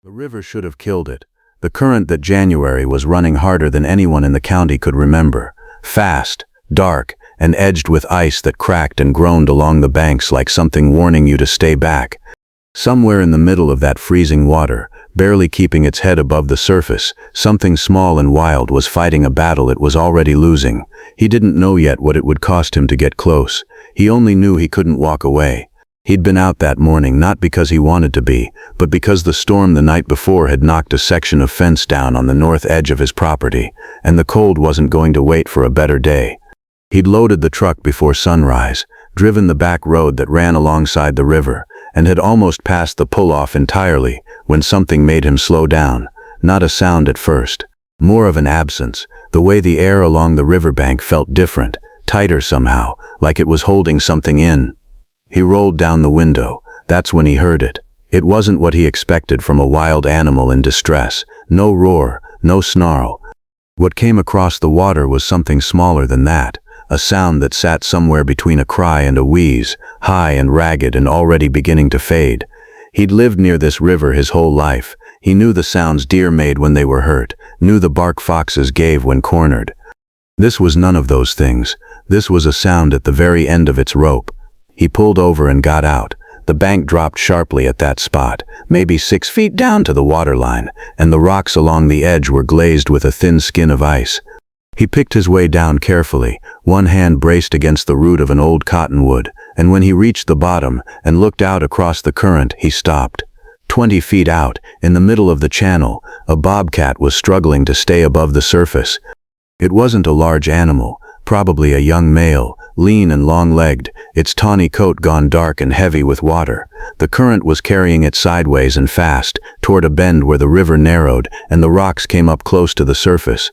The river should have killed it. The current that January was running harder than anyone in the county could remember. Fast, dark, and edged with ice that cracked and groaned along the banks like something warning you to stay back. Somewhere in the middle of that freezing water, barely keeping its head above the surface, something small and wild was fighting a battle it was already losing. He didn't know yet what it would cost him to get close. He only knew he couldn't walk away. He'd been out that morning not because he wanted to be, but because the storm the night before had knocked a section of fence down on the north edge of his property, and the cold wasn't going to wait for a better day. He'd loaded the truck before sunrise, driven the back road that ran alongside the river, and had almost passed the pull-off entirely when something made him slow down. Not a sound at first, more of an absence. The way the air along the riverbank felt different, tighter somehow, like it was holding something in. He rolled down the window. That's when he heard it. It wasn't what he expected from a wild animal in distress. No roar, no snarl. What came across the water was something smaller than that, a sound that sat somewhere between a cry and a wheeze, high and ragged and already beginning to fade. He'd lived near this river his whole life. He knew the sounds deer made when they were hurt, knew the bark foxes gave when cornered. This was none of those things. This was a sound at the very end of its rope. He pulled over and got out. The bank dropped sharply at that spot, maybe 6 feet down to the waterline, and the rocks along the edge were glazed with a thin skin of ice. He picked his way down carefully, one hand braced against the root of an old cottonwood, and when he reached the bottom and looked out across the current, he stopped. 20 feet out, in the middle of the channel, a bobcat was struggling to stay above the surface. It wasn't a large animal, probably a young male, lean and long-legged, its tawny coat gone dark and heavy with water. The current was carrying it sideways and fast, toward a bend where the river narrowed and the rocks came up close to the surface.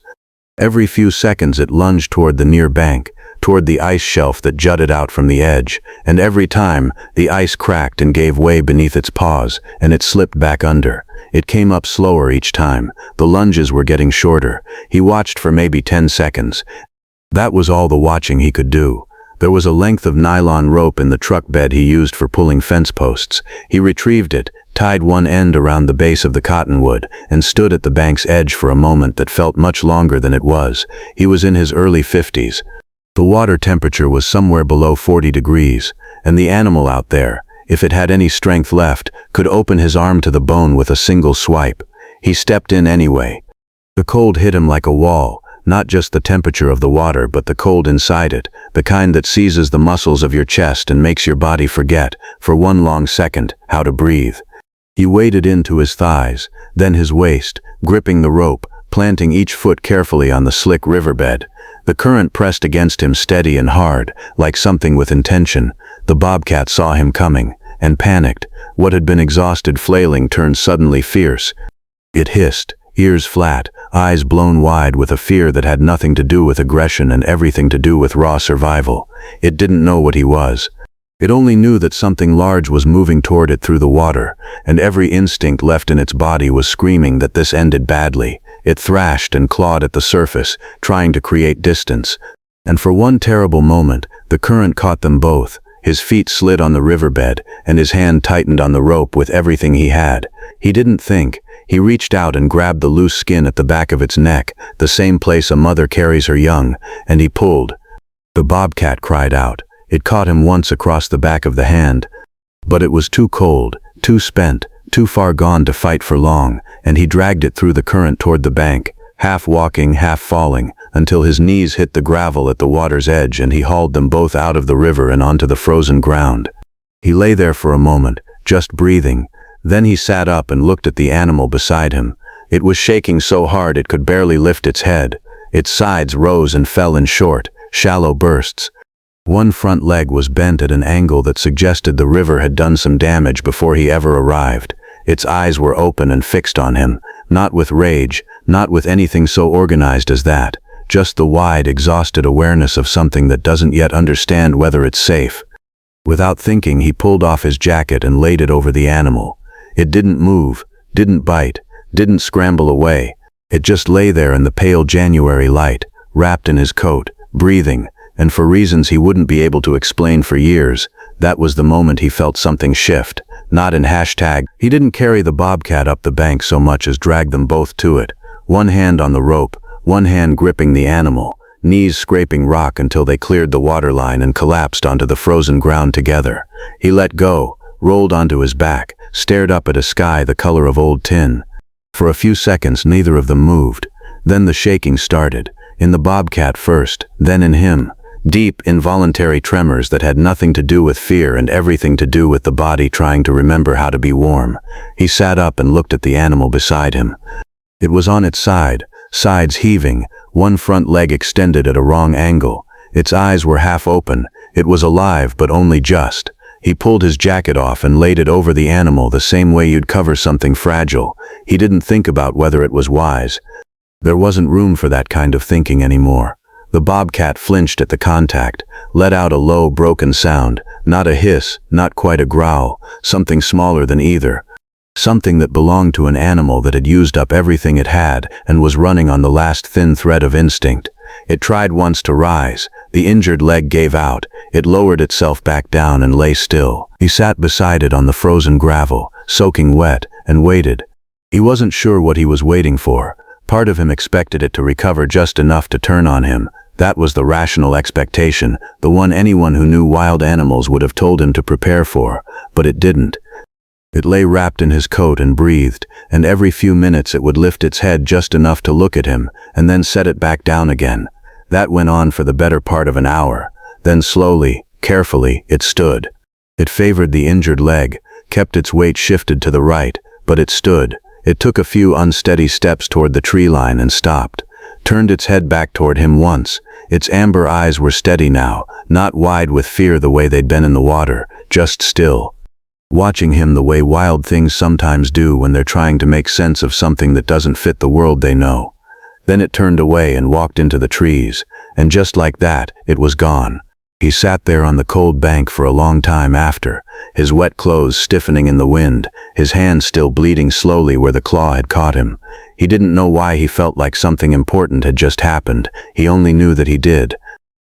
Every few seconds it lunged toward the near bank, toward the ice shelf that jutted out from the edge, and every time, the ice cracked and gave way beneath its paws, and it slipped back under. It came up slower each time. The lunges were getting shorter. He watched for maybe 10 seconds. That was all the watching he could do. There was a length of nylon rope in the truck bed he used for pulling fence posts. He retrieved it, tied one end around the base of the cottonwood, and stood at the bank's edge for a moment that felt much longer than it was. He was in his early 50s. The water temperature was somewhere below 40 degrees, and the animal out there, if it had any strength left, could open his arm to the bone with a single swipe. He stepped in anyway. The cold hit him like a wall. Not just the temperature of the water, but the cold inside it, the kind that seizes the muscles of your chest and makes your body forget, for one long second, how to breathe. He waded into his thighs, then his waist, gripping the rope, planting each foot carefully on the slick riverbed. The current pressed against him steady and hard, like something with intention. The bobcat saw him coming, and panicked. What had been exhausted flailing turned suddenly fierce. It hissed, ears flat, eyes blown wide with a fear that had nothing to do with aggression and everything to do with raw survival. It didn't know what he was. It only knew that something large was moving toward it through the water, and every instinct left in its body was screaming that this ended badly. It thrashed and clawed at the surface, trying to create distance. And for one terrible moment, the current caught them both. His feet slid on the riverbed, and his hand tightened on the rope with everything he had. He didn't think. He reached out and grabbed the loose skin at the back of its neck, the same place a mother carries her young, and he pulled. The bobcat cried out. It caught him once across the back of the hand. But it was too cold, too spent, too far gone to fight for long, and he dragged it through the current toward the bank, half walking, half falling, until his knees hit the gravel at the water's edge and he hauled them both out of the river and onto the frozen ground. He lay there for a moment, just breathing. Then he sat up and looked at the animal beside him. It was shaking so hard it could barely lift its head. Its sides rose and fell in short, shallow bursts. One front leg was bent at an angle that suggested the river had done some damage before he ever arrived. Its eyes were open and fixed on him, not with rage, not with anything so organized as that, just the wide, exhausted awareness of something that doesn't yet understand whether it's safe. Without thinking, he pulled off his jacket and laid it over the animal. It didn't move, didn't bite, didn't scramble away. It just lay there in the pale January light, wrapped in his coat, breathing, and for reasons he wouldn't be able to explain for years, that was the moment he felt something shift. Not in hashtag. He didn't carry the bobcat up the bank so much as drag them both to it. One hand on the rope, one hand gripping the animal, knees scraping rock until they cleared the waterline and collapsed onto the frozen ground together. He let go, rolled onto his back, stared up at a sky the color of old tin. For a few seconds neither of them moved. Then the shaking started, in the bobcat first, then in him. Deep, involuntary tremors that had nothing to do with fear and everything to do with the body trying to remember how to be warm. He sat up and looked at the animal beside him. It was on its side, sides heaving, one front leg extended at a wrong angle. Its eyes were half open. It was alive, but only just. He pulled his jacket off and laid it over the animal the same way you'd cover something fragile. He didn't think about whether it was wise. There wasn't room for that kind of thinking anymore. The bobcat flinched at the contact, let out a low, broken sound, not a hiss, not quite a growl, something smaller than either. Something that belonged to an animal that had used up everything it had and was running on the last thin thread of instinct. It tried once to rise. The injured leg gave out. It lowered itself back down and lay still. He sat beside it on the frozen gravel, soaking wet, and waited. He wasn't sure what he was waiting for. Part of him expected it to recover just enough to turn on him. That was the rational expectation, the one anyone who knew wild animals would have told him to prepare for, but it didn't. It lay wrapped in his coat and breathed, and every few minutes it would lift its head just enough to look at him, and then set it back down again. That went on for the better part of an hour. Then slowly, carefully, it stood. It favored the injured leg, kept its weight shifted to the right, but it stood. It took a few unsteady steps toward the tree line and stopped. Turned its head back toward him once. Its amber eyes were steady now, not wide with fear the way they'd been in the water, just still. Watching him the way wild things sometimes do when they're trying to make sense of something that doesn't fit the world they know. Then it turned away and walked into the trees, and just like that, it was gone. He sat there on the cold bank for a long time after, his wet clothes stiffening in the wind, his hand still bleeding slowly where the claw had caught him. He didn't know why he felt like something important had just happened. He only knew that he did.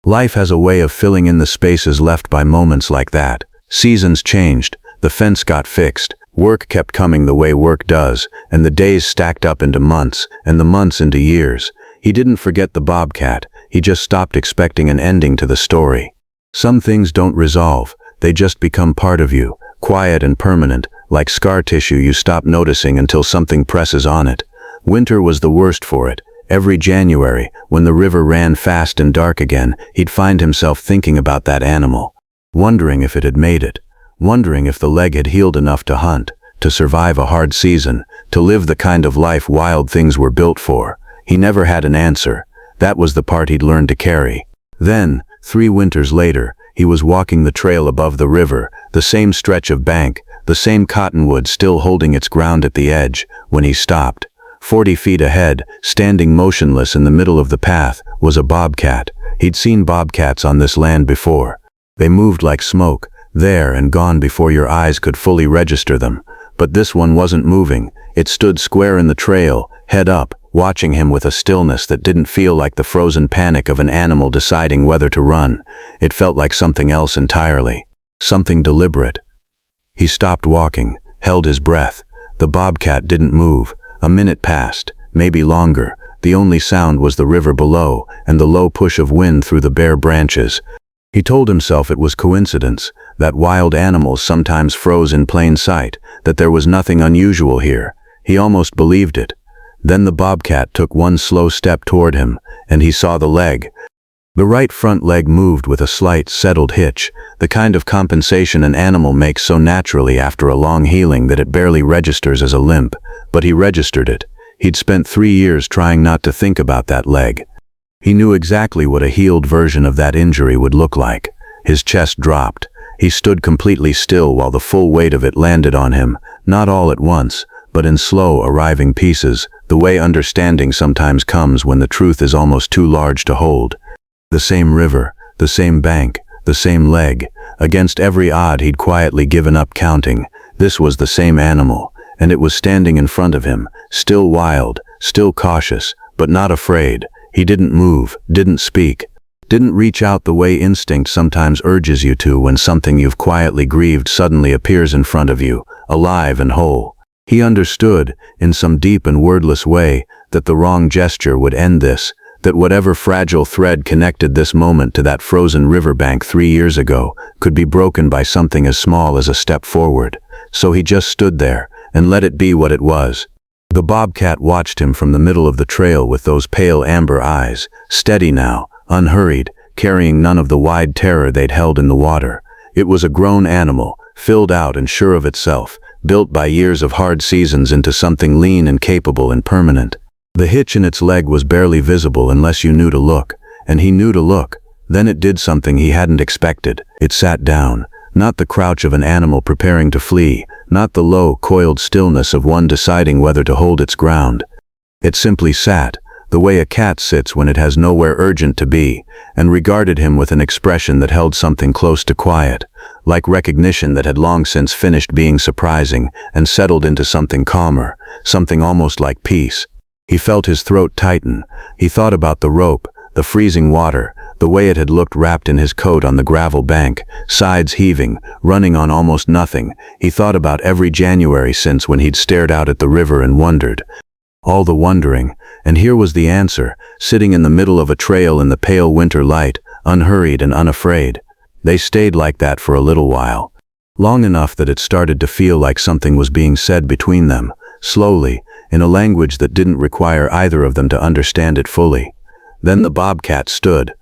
Life has a way of filling in the spaces left by moments like that. Seasons changed, the fence got fixed, work kept coming the way work does, and the days stacked up into months, and the months into years. He didn't forget the bobcat, he just stopped expecting an ending to the story. Some things don't resolve, they just become part of you, quiet and permanent, like scar tissue you stop noticing until something presses on it. Winter was the worst for it. Every January, when the river ran fast and dark again, he'd find himself thinking about that animal, wondering if it had made it, wondering if the leg had healed enough to hunt, to survive a hard season, to live the kind of life wild things were built for. He never had an answer. That was the part he'd learned to carry. Then, 3 winters later, he was walking the trail above the river, the same stretch of bank, the same cottonwood still holding its ground at the edge, when he stopped. 40 feet ahead, standing motionless in the middle of the path, was a bobcat. He'd seen bobcats on this land before. They moved like smoke, there and gone before your eyes could fully register them. But this one wasn't moving. It stood square in the trail, head up, watching him with a stillness that didn't feel like the frozen panic of an animal deciding whether to run. It felt like something else entirely. Something deliberate. He stopped walking, held his breath. The bobcat didn't move. A minute passed, maybe longer. The only sound was the river below and the low push of wind through the bare branches. He told himself it was coincidence, that wild animals sometimes froze in plain sight, that there was nothing unusual here. He almost believed it. Then the bobcat took one slow step toward him, and he saw the leg. The right front leg moved with a slight, settled hitch, the kind of compensation an animal makes so naturally after a long healing that it barely registers as a limp. But he registered it. He'd spent 3 years trying not to think about that leg. He knew exactly what a healed version of that injury would look like. His chest dropped. He stood completely still while the full weight of it landed on him, not all at once, but in slow, arriving pieces, the way understanding sometimes comes when the truth is almost too large to hold. The same river, the same bank, the same leg. Against every odd he'd quietly given up counting. This was the same animal, and it was standing in front of him, still wild, still cautious, but not afraid. He didn't move, didn't speak. didn't reach out the way instinct sometimes urges you to when something you've quietly grieved suddenly appears in front of you, alive and whole. He understood, in some deep and wordless way, that the wrong gesture would end this, that whatever fragile thread connected this moment to that frozen riverbank 3 years ago could be broken by something as small as a step forward. So he just stood there, and let it be what it was. The bobcat watched him from the middle of the trail with those pale amber eyes, steady now, unhurried, carrying none of the wide terror they'd held in the water. It was a grown animal, filled out and sure of itself, built by years of hard seasons into something lean and capable and permanent. The hitch in its leg was barely visible unless you knew to look, and he knew to look. Then it did something he hadn't expected. It sat down, not the crouch of an animal preparing to flee, not the low, coiled stillness of one deciding whether to hold its ground. It simply sat, the way a cat sits when it has nowhere urgent to be, and regarded him with an expression that held something close to quiet, like recognition that had long since finished being surprising and settled into something calmer, something almost like peace. He felt his throat tighten. He thought about the rope, the freezing water, the way it had looked wrapped in his coat on the gravel bank, sides heaving, running on almost nothing. He thought about every January since when he'd stared out at the river and wondered. All the wondering, and here was the answer, sitting in the middle of a trail in the pale winter light, unhurried and unafraid. They stayed like that for a little while, long enough that it started to feel like something was being said between them, slowly, in a language that didn't require either of them to understand it fully. Then the bobcat stood.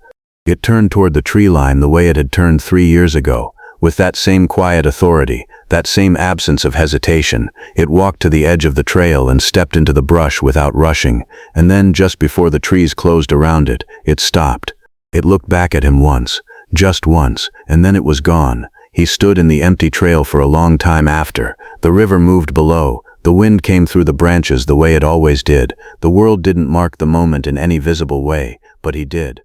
It turned toward the tree line the way it had turned 3 years ago, with that same quiet authority, that same absence of hesitation. It walked to the edge of the trail and stepped into the brush without rushing, and then, just before the trees closed around it, it stopped. It looked back at him once, just once, and then it was gone. He stood in the empty trail for a long time after. The river moved below. The wind came through the branches the way it always did. The world didn't mark the moment in any visible way, but he did.